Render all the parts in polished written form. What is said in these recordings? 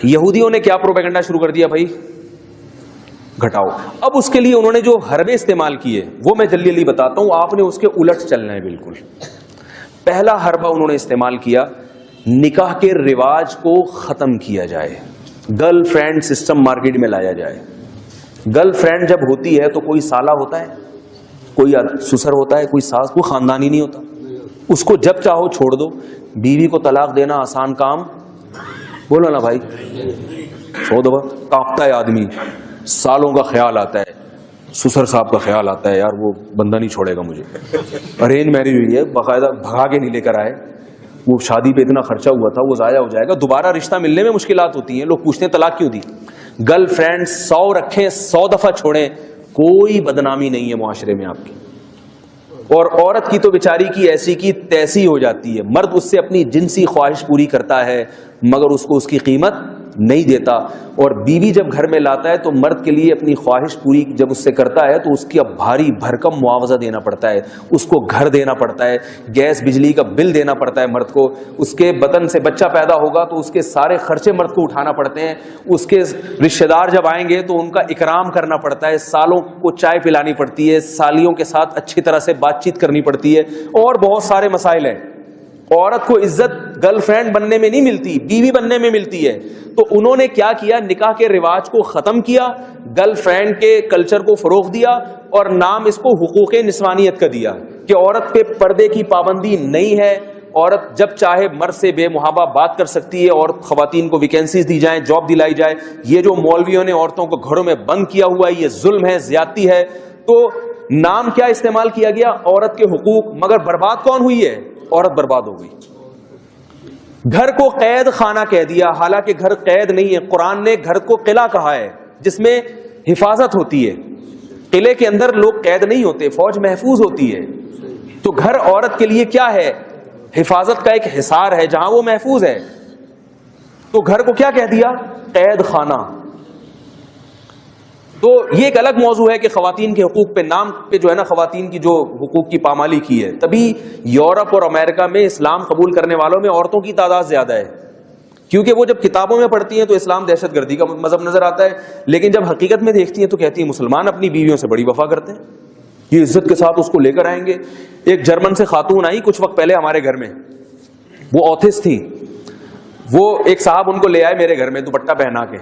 یہودیوں نے کیا پروپیگنڈا شروع کر دیا بھائی؟ گھٹاؤ. اب اس کے لیے انہوں نے جو حربے استعمال کیے وہ میں جلدی جلدی بتاتا ہوں, آپ نے اس کے الٹ چلنا ہے بالکل. پہلا حربہ انہوں نے استعمال کیا, نکاح کے رواج کو ختم کیا جائے, گرل فرینڈ سسٹم مارکیٹ میں لایا جائے. گرل فرینڈ جب ہوتی ہے تو کوئی سالہ ہوتا ہے, کوئی سسر ہوتا ہے, کوئی ساس, کوئی خاندانی نہیں ہوتا. اس کو جب چاہو چھوڑ دو. بیوی کو طلاق دینا آسان کام, بولو نا بھائی, 100 دفعہ کانپتا ہے آدمی, سالوں کا خیال آتا ہے, سسر صاحب کا خیال آتا ہے, یار وہ بندہ نہیں چھوڑے گا مجھے. ارینج میرج ہوئی ہے, باقاعدہ بھگا کے نہیں لے کر آئے, وہ شادی پہ اتنا خرچہ ہوا تھا, وہ ضائع ہو جائے گا, دوبارہ رشتہ ملنے میں مشکلات ہوتی ہیں, لوگ پوچھتے ہیں طلاق کیوں دی. گرل فرینڈ 100 رکھیں, 100 دفعہ چھوڑیں, کوئی بدنامی نہیں ہے معاشرے میں آپ کی. اور عورت کی تو بیچاری کی ایسی کی تیسی ہو جاتی ہے. مرد اس سے اپنی جنسی خواہش پوری کرتا ہے مگر اس کو اس کی قیمت نہیں دیتا, اور بیوی جب گھر میں لاتا ہے تو مرد کے لیے اپنی خواہش پوری جب اس سے کرتا ہے تو اس کی اب بھاری بھرکم معاوضہ دینا پڑتا ہے, اس کو گھر دینا پڑتا ہے, گیس بجلی کا بل دینا پڑتا ہے مرد کو, اس کے بدن سے بچہ پیدا ہوگا تو اس کے سارے خرچے مرد کو اٹھانا پڑتے ہیں, اس کے رشتہ دار جب آئیں گے تو ان کا اکرام کرنا پڑتا ہے, سالوں کو چائے پلانی پڑتی ہے, سالیوں کے ساتھ اچھی طرح سے بات چیت کرنی پڑتی ہے, اور بہت سارے مسائل ہیں. عورت کو عزت گرل فرینڈ بننے میں نہیں ملتی, بیوی بننے میں ملتی ہے. تو انہوں نے کیا کیا, نکاح کے رواج کو ختم کیا, گرل فرینڈ کے کلچر کو فروغ دیا, اور نام اس کو حقوق نسوانیت کا دیا کہ عورت پہ پردے کی پابندی نہیں ہے, عورت جب چاہے مرد سے بے محابہ بات کر سکتی ہے, اور خواتین کو ویکینسیز دی جائیں, جاب دلائی جائے. یہ جو مولویوں نے عورتوں کو گھروں میں بند کیا ہوا ہے, یہ ظلم ہے, زیادتی ہے. تو نام کیا استعمال کیا گیا, عورت کے حقوق, مگر برباد کون ہوئی ہے, عورت برباد ہو گئی. گھر کو قید خانہ کہہ دیا, حالانکہ گھر قید نہیں ہے. قرآن نے گھر کو قلعہ کہا ہے جس میں حفاظت ہوتی ہے. قلعے کے اندر لوگ قید نہیں ہوتے, فوج محفوظ ہوتی ہے. تو گھر عورت کے لیے کیا ہے, حفاظت کا ایک حصار ہے جہاں وہ محفوظ ہے. تو گھر کو کیا کہہ دیا, قید خانہ. تو یہ ایک الگ موضوع ہے کہ خواتین کے حقوق پہ, نام پہ جو ہے نا خواتین کی جو حقوق کی پامالی کی ہے. تبھی یورپ اور امریکہ میں اسلام قبول کرنے والوں میں عورتوں کی تعداد زیادہ ہے, کیونکہ وہ جب کتابوں میں پڑھتی ہیں تو اسلام دہشت گردی کا مذہب نظر آتا ہے, لیکن جب حقیقت میں دیکھتی ہیں تو کہتی ہیں مسلمان اپنی بیویوں سے بڑی وفا کرتے ہیں, یہ عزت کے ساتھ اس کو لے کر آئیں گے. ایک جرمن سے خاتون آئی کچھ وقت پہلے ہمارے گھر میں, وہ آتھسٹ تھی. وہ ایک صاحب ان کو لے آئے میرے گھر میں دوپٹہ پہنا کے,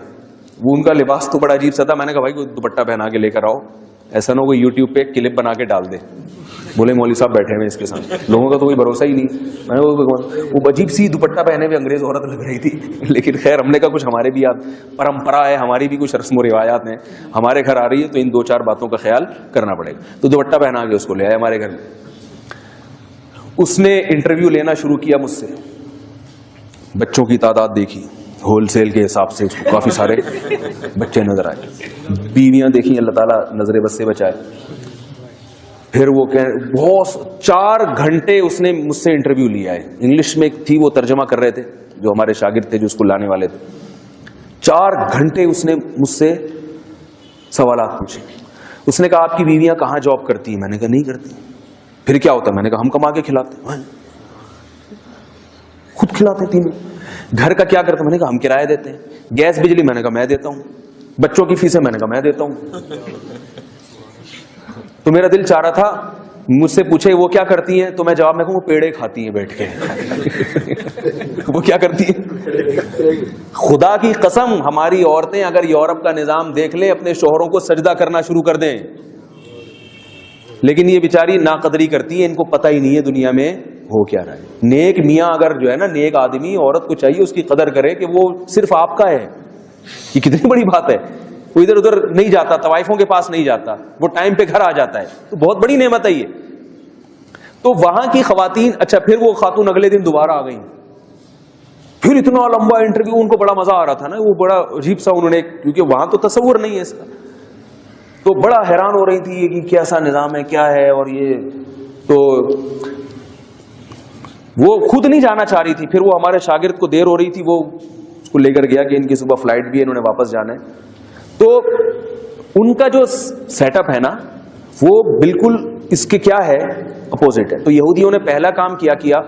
وہ ان کا لباس تو بڑا عجیب سا تھا. میں نے کہا بھائی کوئی دوپٹہ پہنا کے لے کر آؤ, ایسا نہ ہو کوئی یوٹیوب پہ کلپ بنا کے ڈال دے. بولے مولوی صاحب بیٹھے ہوئے اس کے ساتھ, لوگوں کا تو کوئی بھروسہ ہی نہیں. میں نے وہ عجیب سی دوپٹہ پہنے ہوئے انگریز عورت لگ رہی تھی, لیکن خیر ہم نے کہا کچھ ہمارے بھی پرمپرا ہے, ہماری بھی کچھ رسم و روایات ہیں, ہمارے گھر آ رہی ہے تو ان 2-4 باتوں کا خیال کرنا پڑے گا. تو دوپٹہ پہنا کے اس کو لے آئے ہمارے گھر میں. اس نے انٹرویو لینا شروع کیا مجھ سے, بچوں کی تعداد دیکھی, ہول سیل کے حساب سے اس کو کافی سارے بچے نظر آئے. بیویاں دیکھیں, اللہ تعالیٰ نظر بد سے بچائے. پھر وہ بہت 4 گھنٹے اس نے مجھ سے انٹرویو لیا ہے. انگلش میں تھی, وہ ترجمہ کر رہے تھے, جو ہمارے شاگرد تھے جو اس کو لانے والے تھے. 4 گھنٹے اس نے مجھ سے سوالات پوچھے. اس نے کہا آپ کی بیویاں کہاں جاب کرتی ہیں؟ میں نے کہا نہیں کرتی. پھر کیا ہوتا ہے؟ میں نے کہا ہم کما کے کھلاتے ہیں, خود کھلاتے تینوں. گھر کا کیا کرتے ہیں؟ میں نے کہا ہم کرایہ دیتے ہیں. گیس بجلی میں نے کہا میں دیتا ہوں. بچوں کی فیسیں میں نے کہا میں دیتا ہوں. تو میرا دل چاہ رہا تھا مجھ سے پوچھے وہ کیا کرتی ہیں, تو میں جواب میں کہوں وہ پیڑے کھاتی ہیں بیٹھ کے. وہ کیا کرتی ہیں؟ خدا کی قسم ہماری عورتیں اگر یورپ کا نظام دیکھ لیں اپنے شوہروں کو سجدہ کرنا شروع کر دیں, لیکن یہ بیچاری ناقدری کرتی ہے, ان کو پتہ ہی نہیں ہے دنیا میں ہو کیا رہا ہے. نیک میاں اگر جو ہے نا, نیک آدمی, عورت کو چاہیے اس کی قدر کرے کہ وہ صرف آپ کا ہے. یہ کتنی بڑی بات ہے. وہ ادھر ادھر نہیں جاتا, طوائفوں کے پاس نہیں جاتا, وہ ٹائم پہ گھر آ جاتا ہے, تو بہت بڑی نعمت ہے یہ. تو وہاں کی خواتین, اچھا پھر وہ خاتون اگلے دن دوبارہ آ گئی. پھر اتنا لمبا انٹرویو, ان کو بڑا مزہ آ رہا تھا نا, وہ بڑا عجیب سا انہوں نے, کیونکہ وہاں تو تصور نہیں ہے اس کا, تو بڑا حیران ہو رہی تھی کہ کیسا نظام ہے, کیا ہے. اور یہ تو وہ خود نہیں جانا چاہ رہی تھی. پھر وہ ہمارے شاگرد کو دیر ہو رہی تھی, وہ اس کو لے کر گیا کہ ان کی صبح فلائٹ بھی ہے, انہوں نے واپس جانا ہے. تو ان کا جو سیٹ اپ ہے نا وہ بالکل اس کے کیا ہے, اپوزٹ ہے. تو یہودیوں نے پہلا کام کیا,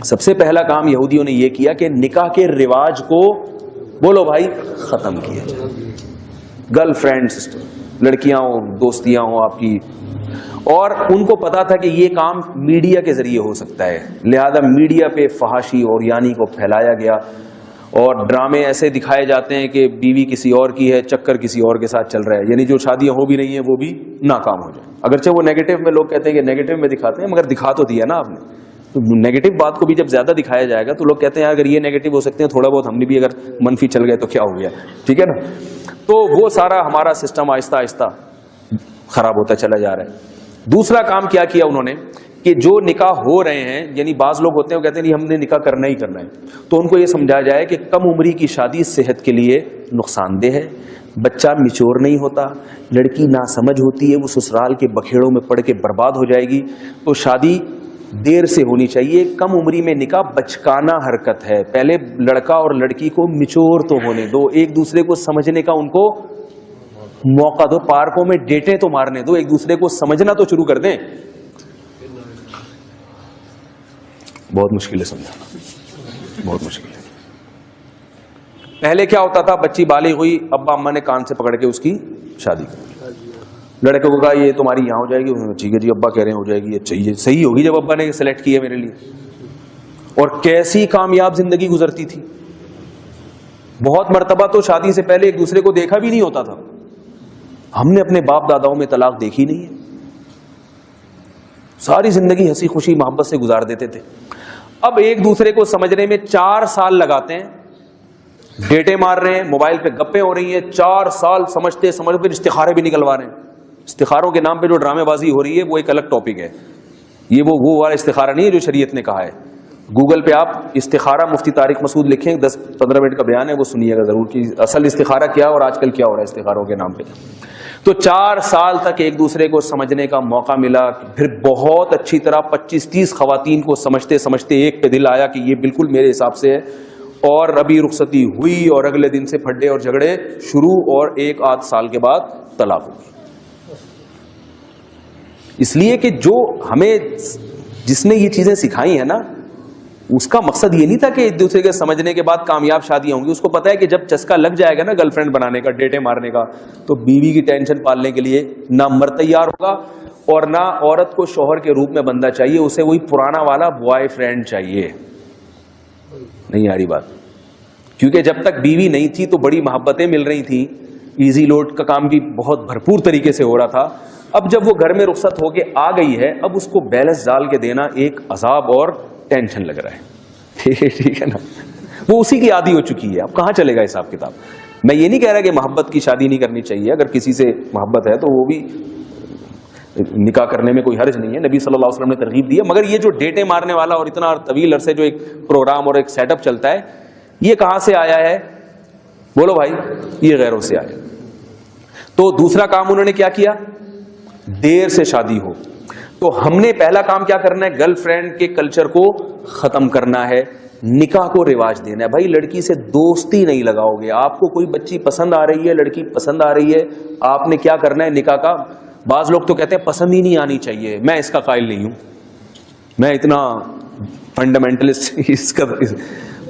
سب سے پہلا کام یہودیوں نے یہ کیا کہ نکاح کے رواج کو بولو بھائی ختم کیا جائے. گرل فرینڈ سسٹر، لڑکیاں ہوں، دوستیاں ہوں آپ کی، اور ان کو پتا تھا کہ یہ کام میڈیا کے ذریعے ہو سکتا ہے، لہذا میڈیا پہ فحاشی اور یعنی کو پھیلایا گیا، اور ڈرامے ایسے دکھائے جاتے ہیں کہ بیوی کسی اور کی ہے، چکر کسی اور کے ساتھ چل رہا ہے، یعنی جو شادیاں ہو بھی رہی ہیں وہ بھی ناکام ہو جائے. اگرچہ وہ نیگیٹو میں، لوگ کہتے ہیں کہ نیگیٹو میں دکھاتے ہیں، مگر دکھا تو دیا نا آپ نے. تو نیگیٹو بات کو بھی جب زیادہ دکھایا جائے گا تو لوگ کہتے ہیں اگر یہ نیگیٹو ہو سکتے ہیں، تھوڑا بہت ہم نے بھی اگر منفی چل گئے تو کیا ہو گیا، ٹھیک ہے نا. تو وہ سارا ہمارا سسٹم آہستہ آہستہ خراب ہوتا چلا جا رہا ہے. دوسرا کام کیا کیا انہوں نے کہ جو نکاح ہو رہے ہیں، یعنی بعض لوگ ہوتے ہیں وہ کہتے ہیں نہیں ہم نے نکاح کرنا ہی کرنا ہے، تو ان کو یہ سمجھایا جائے کہ کم عمری کی شادی صحت کے لیے نقصان دہ ہے، بچہ میچور نہیں ہوتا، لڑکی ناسمجھ ہوتی ہے، وہ سسرال کے بکھیڑوں میں پڑ کے برباد ہو جائے گی، تو شادی دیر سے ہونی چاہیے. کم عمری میں نکاح بچکانہ حرکت ہے. پہلے لڑکا اور لڑکی کو میچور تو ہونے دو، ایک دوسرے کو سمجھنے کا ان کو موقع دو، پارکوں میں ڈیٹیں تو مارنے دو، ایک دوسرے کو سمجھنا تو شروع کر دیں. بہت مشکل ہے سمجھانا، بہت مشکل ہے. پہلے کیا ہوتا تھا، بچی بالغ ہوئی، ابا اما نے کان سے پکڑ کے اس کی شادی کی. لڑکے کو کہا یہ تمہاری یہاں ہو جائے گی، ٹھیک ہے جی ابا کہہ رہے ہیں ہو جائے گی، اچھا یہ صحیح ہوگی جب ابا نے سلیکٹ کی ہے میرے لیے. اور کیسی کامیاب زندگی گزرتی تھی. بہت مرتبہ تو شادی سے پہلے ایک دوسرے کو دیکھا بھی نہیں ہوتا تھا. ہم نے اپنے باپ داداؤں میں طلاق دیکھی نہیں ہے، ساری زندگی ہنسی خوشی محبت سے گزار دیتے تھے. اب ایک دوسرے کو سمجھنے میں 4 سال لگاتے ہیں، ڈیٹے مار رہے ہیں، موبائل پہ گپیں ہو رہی ہیں، 4 سال سمجھتے سمجھتے استخارے بھی نکلوا رہے ہیں. استخاروں کے نام پہ جو ڈرامے بازی ہو رہی ہے وہ ایک الگ ٹاپک ہے. یہ وہ والا استخارہ نہیں ہے جو شریعت نے کہا ہے. گوگل پہ آپ استخارہ مفتی طارق مسعود لکھیں، 10-15 منٹ کا بیان ہے، وہ سنیے گا ضرور کہ اصل استخارہ کیا اور آج کل کیا ہو رہا ہے استخاروں کے نام پہ. تو 4 سال تک ایک دوسرے کو سمجھنے کا موقع ملا، پھر بہت اچھی طرح 25-30 خواتین کو سمجھتے سمجھتے ایک پہ دل آیا کہ یہ بالکل میرے حساب سے ہے، اور ابھی رخصتی ہوئی اور اگلے دن سے پھڈے اور جھگڑے شروع، اور 1-8 سال کے بعد طلاق ہوئی. اس لیے کہ جو ہمیں جس نے یہ چیزیں سکھائی ہیں نا، اس کا مقصد یہ نہیں تھا کہ ایک دوسرے کے سمجھنے کے بعد کامیاب شادیاں ہوں گی. اس کو پتا ہے کہ جب چسکا لگ جائے گا نا گرل فرینڈ بنانے کا، ڈیٹے مارنے کا، تو بیوی کی ٹینشن پالنے کے لیے نہ مرد تیار ہوگا اور نہ عورت کو شوہر کے روپ میں بندہ چاہیے، اسے وہی پرانا والا بوائے فرینڈ چاہیے. نہیں آ رہی بات؟ کیونکہ جب تک بیوی نہیں تھی تو بڑی محبتیں مل رہی تھیں، ایزی لوڈ کا کام بھی بہت بھرپور طریقے سے ہو رہا تھا. اب جب وہ گھر میں رخصت ہو کے آ گئی ہے، اب اس کو بیلنس ڈال کے دینا ایک عذاب اور ٹینشن لگ رہا ہے. ٹھیک ہے نا، وہ اسی کی عادی ہو چکی ہے. اب کہاں چلے گا حساب کتاب؟ میں یہ نہیں کہہ رہا کہ محبت کی شادی نہیں کرنی چاہیے، اگر کسی سے محبت ہے تو وہ بھی نکاح کرنے میں کوئی حرج نہیں ہے، نبی صلی اللہ علیہ وسلم نے ترغیب دی ہے. مگر یہ جو ڈیٹے مارنے والا اور اتنا طویل عرصے جو ایک پروگرام اور ایک سیٹ اپ چلتا ہے، یہ کہاں سے آیا ہے؟ بولو بھائی، یہ غیروں سے آیا. تو دوسرا کام انہوں نے کیا کیا؟ دیر سے شادی ہو. تو ہم نے پہلا کام کیا کرنا ہے؟ گرل فرینڈ کے کلچر کو ختم کرنا ہے، نکاح کو رواج دینا ہے. بھائی لڑکی سے دوستی نہیں لگاؤ گے. آپ کو کوئی بچی پسند آ رہی ہے، لڑکی پسند آ رہی ہے، آپ نے کیا کرنا ہے؟ نکاح کا. بعض لوگ تو کہتے ہیں پسند ہی نہیں آنی چاہیے. میں اس کا قائل نہیں ہوں، میں اتنا فنڈامنٹلسٹ. اس کا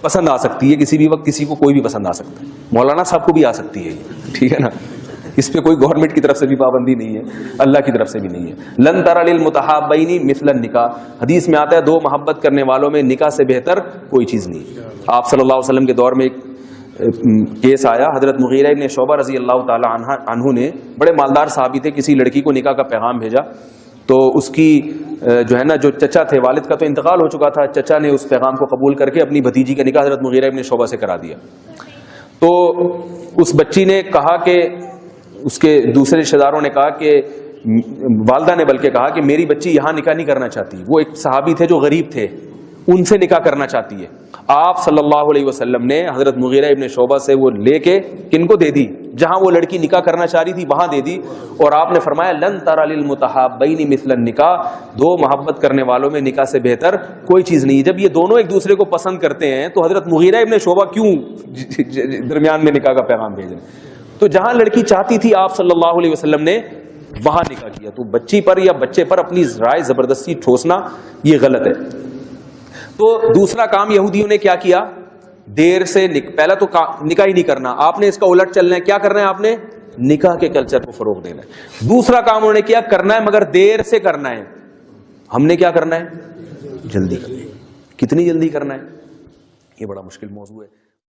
پسند آ سکتی ہے کسی بھی وقت، کسی کو کوئی بھی پسند آ سکتا ہے. مولانا صاحب کو بھی آ سکتی ہے، ٹھیک ہے نا. اس پہ کوئی گورنمنٹ کی طرف سے بھی پابندی نہیں ہے، اللہ کی طرف سے بھی نہیں ہے. لن تر للمتحابین مثل النکاح، حدیث میں آتا ہے 2 محبت کرنے والوں میں نکاح سے بہتر کوئی چیز نہیں. آپ صلی اللہ علیہ وسلم کے دور میں ایک کیس آیا، حضرت مغیرہ ابن شعبہ رضی اللہ تعالی عنہ نے، بڑے مالدار صحابی تھے، کسی لڑکی کو نکاح کا پیغام بھیجا. تو اس کی جو ہے نا، جو چچا تھے، والد کا تو انتقال ہو چکا تھا، چچا نے اس پیغام کو قبول کر کے اپنی بھتیجی کا نکاح حضرت مغیرہ ابن شعبہ سے کرا دیا. تو اس بچی نے کہا کہ، اس کے دوسرے رشتہ داروں نے کہا کہ، والدہ نے بلکہ کہا کہ میری بچی یہاں نکاح نہیں کرنا چاہتی. وہ ایک صحابی تھے جو غریب تھے، ان سے نکاح کرنا چاہتی ہے. آپ صلی اللہ علیہ وسلم نے حضرت مغیرہ ابن شعبہ سے وہ لے کے کن کو دے دی؟ جہاں وہ لڑکی نکاح کرنا چاہ رہی تھی وہاں دے دی. اور آپ نے فرمایا لن تر للمتحابین مثل النکاح، 2 محبت کرنے والوں میں نکاح سے بہتر کوئی چیز نہیں. جب یہ دونوں ایک دوسرے کو پسند کرتے ہیں تو حضرت مغیرہ ابن شعبہ کیوں درمیان میں نکاح کا پیغام بھیج رہے ہیں؟ تو جہاں لڑکی چاہتی تھی آپ صلی اللہ علیہ وسلم نے وہاں نکاح کیا. تو بچی پر یا بچے پر اپنی رائے زبردستی ٹھوسنا یہ غلط ہے. تو دوسرا کام یہودیوں نے کیا کیا؟ دیر سے پہلا تو نکاح ہی نہیں کرنا، آپ نے اس کا الٹ چلنا ہے. کیا کرنا ہے آپ نے؟ نکاح کے کلچر کو فروغ دینا ہے. دوسرا کام انہوں نے کیا کرنا ہے مگر دیر سے کرنا ہے. ہم نے کیا کرنا ہے؟ جلدی کرنا ہے. کتنی جلدی کرنا ہے؟ یہ بڑا مشکل موضوع ہے.